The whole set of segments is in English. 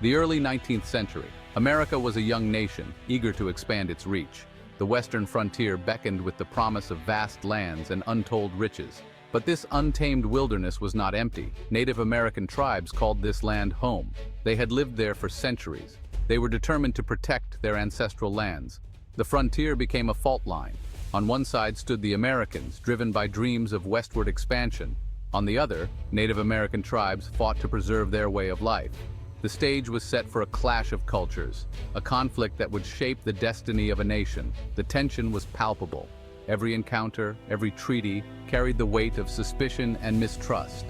The early 19th century. America was a young nation, eager to expand its reach. The western frontier beckoned with the promise of vast lands and untold riches. But this untamed wilderness was not empty. Native American tribes called this land home. They had lived there for centuries. They were determined to protect their ancestral lands. The frontier became a fault line. On one side stood the Americans, driven by dreams of westward expansion. On the other, Native American tribes fought to preserve their way of life. The stage was set for a clash of cultures, a conflict that would shape the destiny of a nation. The tension was palpable. Every encounter, every treaty, carried the weight of suspicion and mistrust.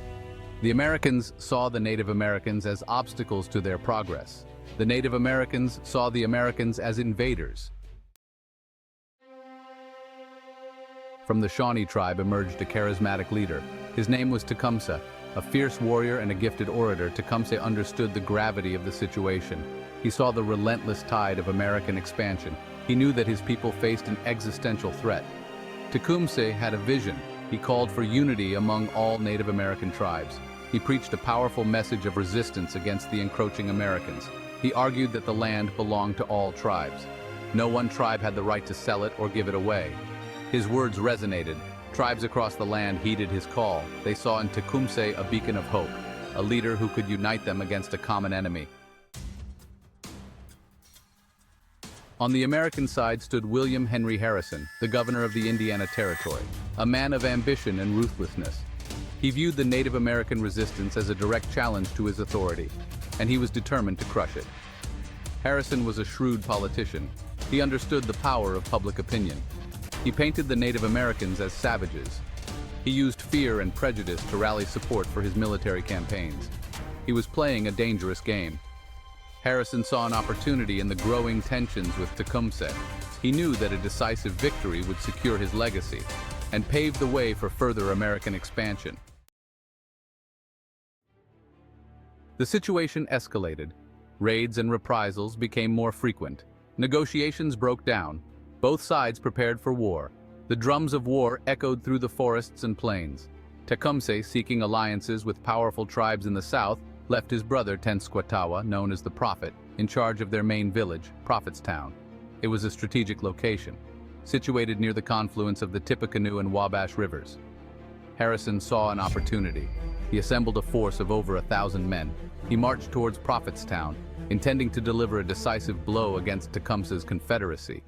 The Americans saw the Native Americans as obstacles to their progress. The Native Americans saw the Americans as invaders. From the Shawnee tribe emerged a charismatic leader. His name was Tecumseh. A fierce warrior and a gifted orator, Tecumseh understood the gravity of the situation. He saw the relentless tide of American expansion. He knew that his people faced an existential threat. Tecumseh had a vision. He called for unity among all Native American tribes. He preached a powerful message of resistance against the encroaching Americans. He argued that the land belonged to all tribes. No one tribe had the right to sell it or give it away. His words resonated. Tribes across the land heeded his call. They saw in Tecumseh a beacon of hope, a leader who could unite them against a common enemy. On the American side stood William Henry Harrison, the governor of the Indiana Territory, a man of ambition and ruthlessness. He viewed the Native American resistance as a direct challenge to his authority, and he was determined to crush it. Harrison was a shrewd politician. He understood the power of public opinion. He painted the Native Americans as savages. He used fear and prejudice to rally support for his military campaigns. He was playing a dangerous game. Harrison saw an opportunity in the growing tensions with Tecumseh. He knew that a decisive victory would secure his legacy and pave the way for further American expansion. The situation escalated. Raids and reprisals became more frequent. Negotiations broke down. Both sides prepared for war. The drums of war echoed through the forests and plains. Tecumseh, seeking alliances with powerful tribes in the south, left his brother Tenskwatawa, known as the Prophet, in charge of their main village, Prophetstown. It was a strategic location, situated near the confluence of the Tippecanoe and Wabash rivers. Harrison saw an opportunity. He assembled a force of over 1,000 men. He marched towards Prophetstown, intending to deliver a decisive blow against Tecumseh's confederacy.